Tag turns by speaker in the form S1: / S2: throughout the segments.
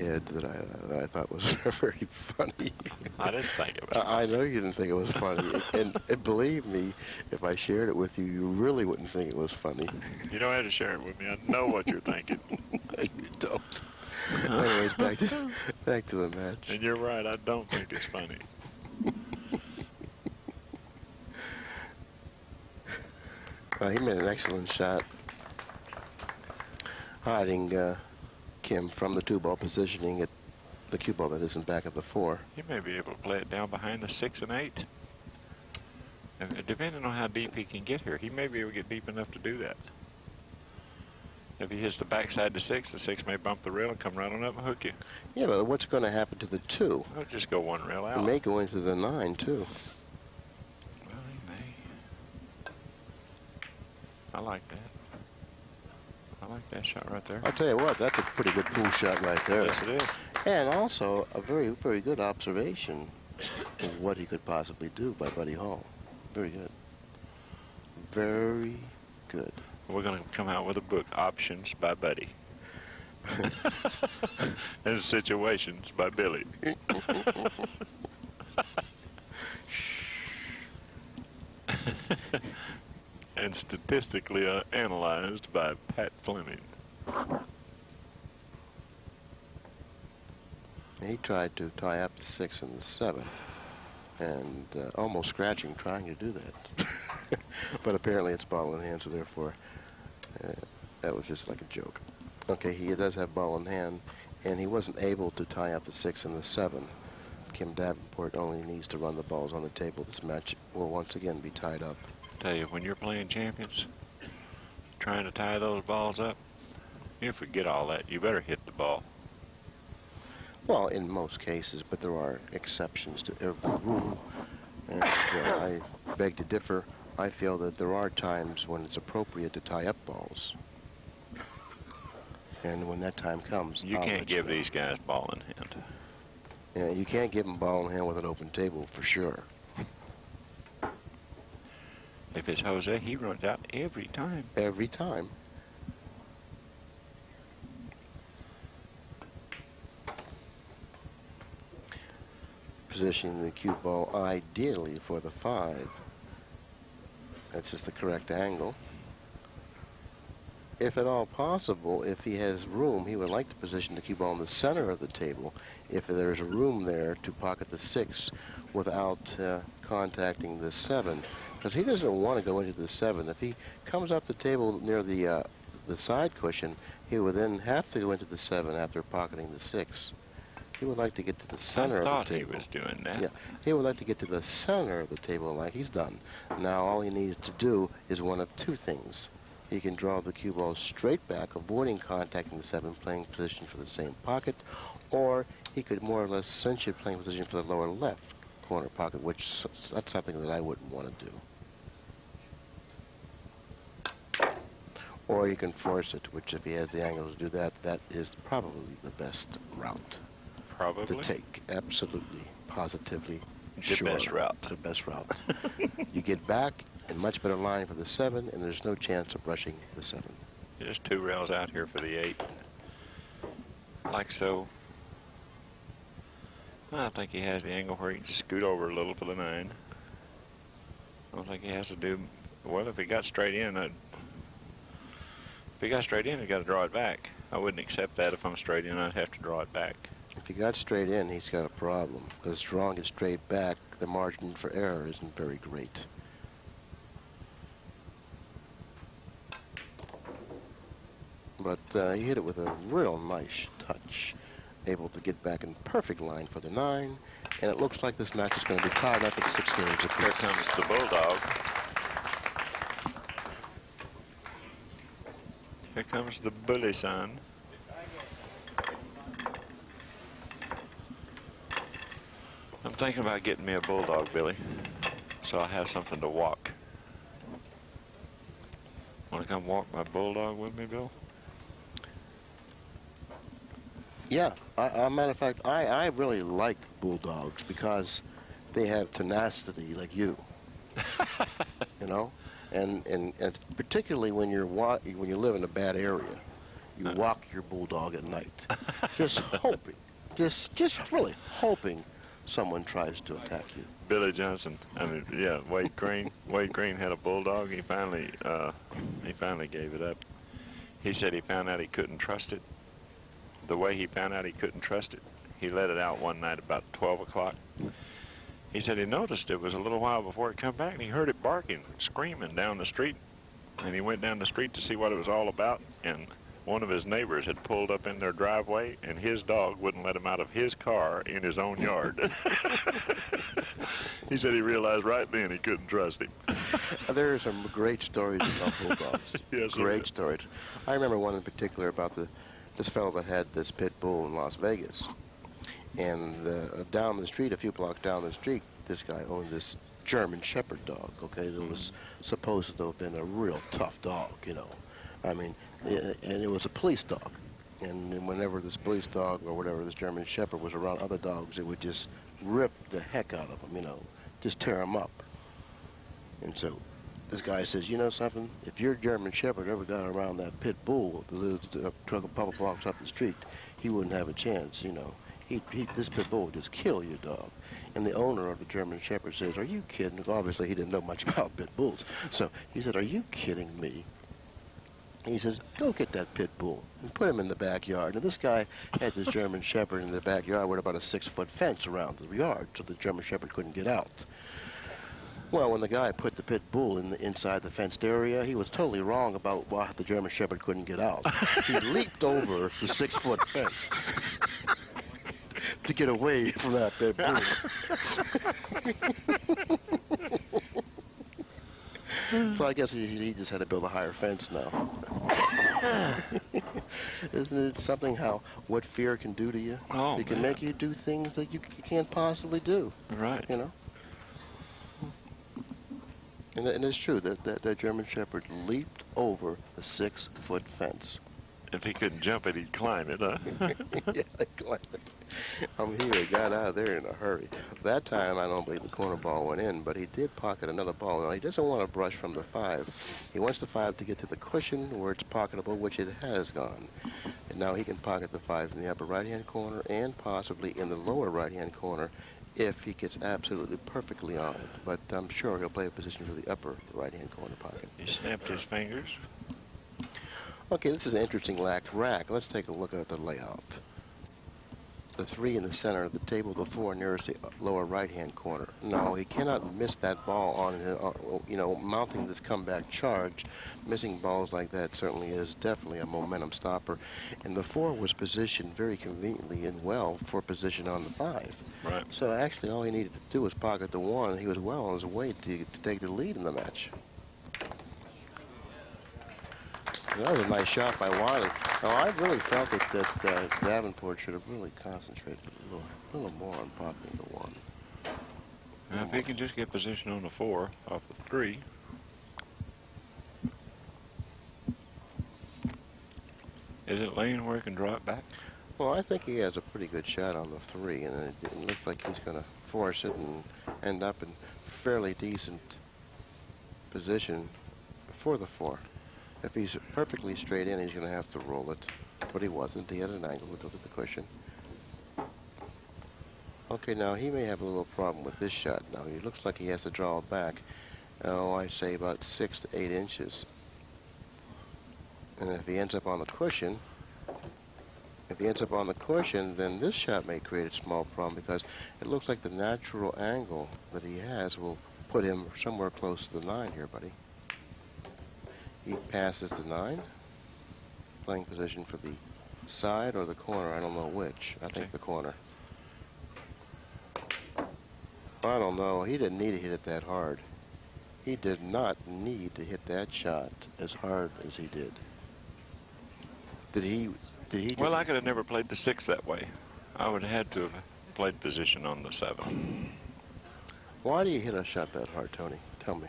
S1: head that I thought was very funny.
S2: I didn't think it was funny.
S1: I know you didn't think it was funny. and believe me, if I shared it with you, you really wouldn't think it was funny.
S2: You don't have to share it with me. I know what you're thinking.
S1: No, you don't. Anyways, back to the match.
S2: And you're right, I don't think it's funny.
S1: He made an excellent shot, hiding Kim from the 2-ball, positioning at the cue ball that isn't back at the 4.
S2: He may be able to play it down behind the 6 and 8. And depending on how deep he can get here, he may be able to get deep enough to do that. If he hits the backside to 6, the 6 may bump the rail and come right on up and hook you.
S1: Yeah, but what's going to happen to the 2?
S2: I'll just go one rail out.
S1: It may go into the 9, too.
S2: Well, he may. I like that. I like that shot right there.
S1: I'll tell you what, that's a pretty good pool shot right there.
S2: Yes, it is.
S1: And also a very, very good observation of what he could possibly do by Buddy Hall. Very good. Very good.
S2: We're going to come out with a book, Options by Buddy. And Situations by Billy. And Statistically Analyzed by Pat Fleming.
S1: He tried to tie up the 6 and the 7, and almost scratching trying to do that. But apparently it's ball in hand, so therefore that was just like a joke. Okay, he does have ball in hand, and he wasn't able to tie up the 6 and the 7. Kim Davenport only needs to run the balls on the table. This match will once again be tied up.
S2: Tell you, when you're playing champions, trying to tie those balls up, you forget all that. You better hit the ball.
S1: Well, in most cases, but there are exceptions to every rule. And I beg to differ. I feel that there are times when it's appropriate to tie up balls. And when that time comes,
S2: you can't give these guys ball in hand.
S1: Yeah, you can't give them ball in hand with an open table, for sure.
S2: If it's Jose, he runs out every time.
S1: Every time. Positioning the cue ball ideally for the 5. That's just the correct angle. If at all possible, if he has room, he would like to position the cue ball in the center of the table if there's a room there to pocket the 6 without contacting the 7. Because he doesn't want to go into the 7. If he comes up the table near the side cushion, he would then have to go into the 7 after pocketing the 6. He would like to get to the center of the table.
S2: I thought he was doing that.
S1: Yeah, he would like to get to the center of the table like he's done. Now all he needs to do is one of two things. He can draw the cue ball straight back, avoiding contacting the 7, playing position for the same pocket, or he could more or less cinch it, playing position for the lower left corner pocket, which that's something that I wouldn't want to do. Or you can force it, which if he has the angle to do that, that is probably the best route.
S2: Probably.
S1: To take, absolutely, positively,
S2: the best route.
S1: The best route. You get back in much better line for the 7, and there's no chance of rushing the 7.
S2: There's 2 rails out here for the 8. Like so. I think he has the angle where he can scoot over a little for the 9. I don't think he has to do, well, if he got straight in, he's got to draw it back. I wouldn't accept that if I'm straight in. I'd have to draw it back.
S1: If he got straight in, he's got a problem, because drawing it straight back, the margin for error isn't very great. But he hit it with a real nice touch, able to get back in perfect line for the 9, and it looks like this match is going to be tied up at 6 games apiece.
S2: Here comes the Bulldog. Here comes the bully son. I'm thinking about getting me a Bulldog, Billy, so I have something to walk. Want to come walk my Bulldog with me, Bill?
S1: Yeah, matter of fact, I really like Bulldogs because they have tenacity like you. You know, and particularly when you live in a bad area, you walk your bulldog at night, just hoping, just really hoping someone tries to attack you.
S2: Billy Johnson. I mean, yeah, Wade Green. Wade Green had a bulldog. He finally gave it up. He said he found out he couldn't trust it. The way he found out he couldn't trust it, he let it out one night about 12 o'clock. He said he noticed it was a little while before it come back, and he heard it barking, screaming down the street. And he went down the street to see what it was all about, and one of his neighbors had pulled up in their driveway, and his dog wouldn't let him out of his car in his own yard. He said he realized right then he couldn't trust him.
S1: There are some great stories about bulldogs.
S2: Yes,
S1: great stories. I remember one in particular about this fellow that had this pit bull in Las Vegas. And down the street, a few blocks down the street, this guy owned this German Shepherd dog, okay, that was supposed to have been a real tough dog, you know. I mean, and it was a police dog. And whenever this police dog or whatever, this German Shepherd was around other dogs, it would just rip the heck out of them, you know, just tear them up. And so this guy says, you know something, if your German Shepherd ever got around that pit bull that lives a couple blocks up the street, he wouldn't have a chance, you know. This pit bull would just kill your dog. And the owner of the German Shepherd says, are you kidding? Because obviously he didn't know much about pit bulls. So he said, are you kidding me? And he says, go get that pit bull and put him in the backyard. And this guy had this German Shepherd in the backyard with about a 6-foot fence around the yard so the German Shepherd couldn't get out. Well, when the guy put the pit bull inside the fenced area, he was totally wrong about why the German Shepherd couldn't get out. He leaped over the 6-foot fence to get away from that pit bull. So I guess he just had to build a higher fence now. Isn't it something how what fear can do to you?
S2: Oh,
S1: it can make you do things that you can't possibly do.
S2: Right.
S1: You know? And it's true that German Shepherd leaped over the 6-foot fence.
S2: If he couldn't jump it, he'd climb it, huh?
S1: Yeah, he climbed it. He got out of there in a hurry. That time, I don't believe the corner ball went in, but he did pocket another ball. Now, he doesn't want to brush from the 5. He wants the 5 to get to the cushion where it's pocketable, which it has gone. And now he can pocket the 5 in the upper right-hand corner and possibly in the lower right-hand corner if he gets absolutely perfectly on it. But I'm sure he'll play a position for the upper right-hand corner pocket.
S2: He snapped his fingers.
S1: Okay, this is an interesting rack. Let's take a look at the layout. The 3 in the center of the table, the 4 nearest the lower right-hand corner. No, he cannot miss that ball on, mounting this comeback charge. Missing balls like that certainly is definitely a momentum stopper. And the 4 was positioned very conveniently and well for position on the 5.
S2: Right.
S1: So actually all he needed to do was pocket the 1, and he was well on his way to take the lead in the match. That was a nice shot by WIley. Now, I really felt that Davenport should have really concentrated a little more on popping the 1.
S2: Now, if he can just get position on the 4 off the 3. Is it laying where he can draw it back?
S1: Well, I think he has a pretty good shot on the 3, and it looks like he's going to force it and end up in fairly decent position for the 4. If he's perfectly straight in, he's going to have to roll it. But he wasn't. He had an angle with the cushion. Okay, now he may have a little problem with this shot. Now, he looks like he has to draw it back, I say about 6 to 8 inches. And if he ends up on the cushion, then this shot may create a small problem because it looks like the natural angle that he has will put him somewhere close to the 9 here, buddy. He passes the 9, playing position for the side or the corner. I don't know which. I think the corner. I don't know. He didn't need to hit it that hard. He did not need to hit that shot as hard as he did. Did he?
S2: Well, I could have never played the 6 that way. I would have had to have played position on the 7.
S1: Why do you hit a shot that hard, Tony? Tell me.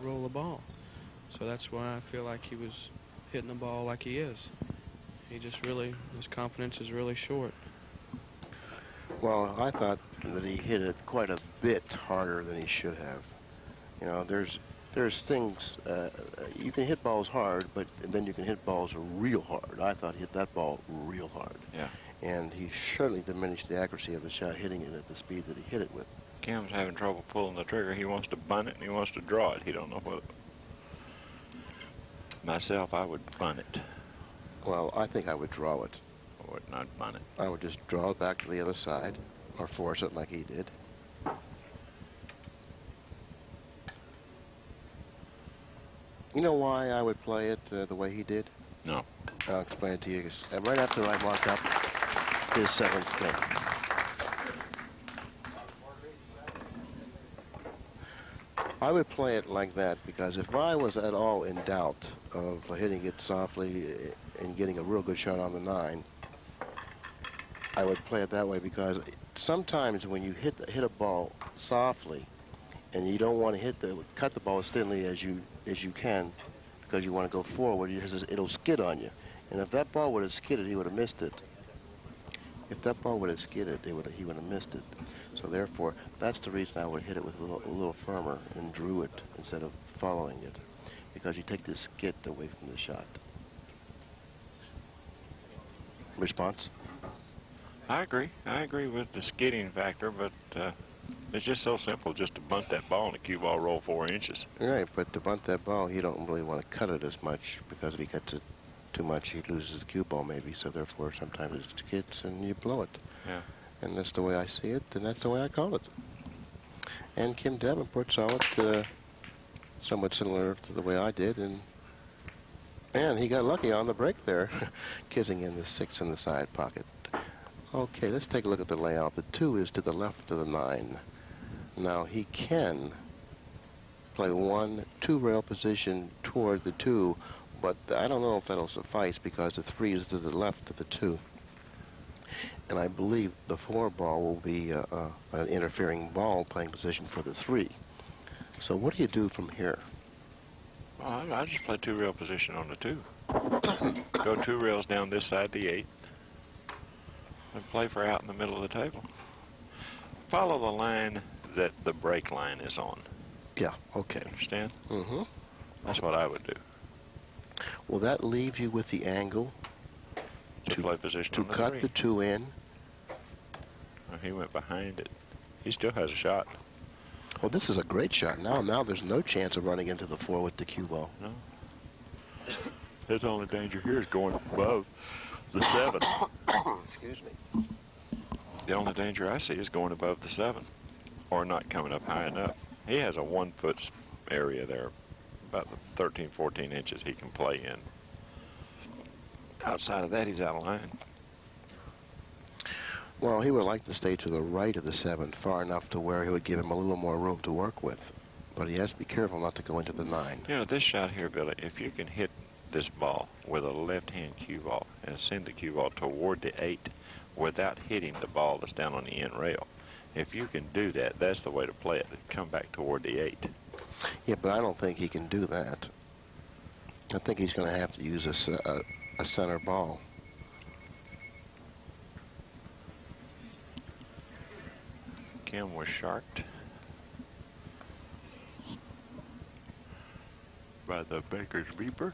S3: Roll the ball. So that's why I feel like he was hitting the ball like he is. He just really, his confidence is really short.
S1: Well, I thought that he hit it quite a bit harder than he should have. You know, there's things, you can hit balls hard, but then you can hit balls real hard. I thought he hit that ball real hard.
S2: Yeah.
S1: And he certainly diminished the accuracy of the shot, hitting it at the speed that he hit it with.
S2: Kim's having trouble pulling the trigger. He wants to bunt it and he wants to draw it. He don't know what. Myself, I would bunt it.
S1: Well, I think I would draw it.
S2: I would not bunt it.
S1: I would just draw it back to the other side, or force it like he did. You know why I would play it the way he did?
S2: No.
S1: I'll explain it to you. Right after I mark up his seventh pin. I would play it like that because if I was at all in doubt of hitting it softly and getting a real good shot on the 9, I would play it that way because sometimes when you hit a ball softly and you don't want to cut the ball as thinly as you can because you want to go forward, it'll skid on you. And if that ball would have skidded, he would have missed it. If that ball would have skidded, he would have missed it. So therefore, that's the reason I would hit it with a little firmer and drew it instead of following it, because you take the skid away from the shot. Response?
S2: I agree. I agree with the skidding factor, but it's just so simple just to bunt that ball and the cue ball roll 4 inches.
S1: Right, but to bunt that ball, you don't really want to cut it as much because if he cuts it too much, he loses the cue ball maybe. So therefore, sometimes it skids and you blow it.
S2: Yeah.
S1: And that's the way I see it, and that's the way I call it. And Kim Davenport saw it somewhat similar to the way I did, and he got lucky on the break there, kissing in the 6 in the side pocket. Okay, let's take a look at the layout. The 2 is to the left of the 9. Now, he can play 1-2 rail position toward the 2, but I don't know if that'll suffice because the 3 is to the left of the 2. And I believe the 4 ball will be an interfering ball playing position for the 3. So what do you do from here?
S2: Well, I just play 2 rail position on the 2. Go 2 rails down this side, the 8. And play for out in the middle of the table. Follow the line that the break line is on.
S1: Yeah, okay.
S2: Understand?
S1: Mm-hmm.
S2: That's what I would do.
S1: Well, that leaves you with the angle
S2: To play position
S1: to
S2: on the
S1: cut
S2: 3.
S1: the 2 in.
S2: Well, he went behind it. He still has a shot.
S1: Well, this is a great shot. Now there's no chance of running into the 4 with the cue ball.
S2: No. His only danger here is going above the 7.
S1: Excuse me.
S2: The only danger I see is going above the 7 or not coming up high enough. He has a 1-foot area there, about the 13, 14 inches he can play in. Outside of that, he's out of line.
S1: Well, he would like to stay to the right of the 7, far enough to where he would give him a little more room to work with. But he has to be careful not to go into the 9.
S2: You know, this shot here, Billy, if you can hit this ball with a left-hand cue ball and send the cue ball toward the 8 without hitting the ball that's down on the end rail, if you can do that, that's the way to play it. Come back toward the 8.
S1: Yeah, but I don't think he can do that. I think he's going to have to use a center ball.
S2: Kim was sharked by the baker's beeper.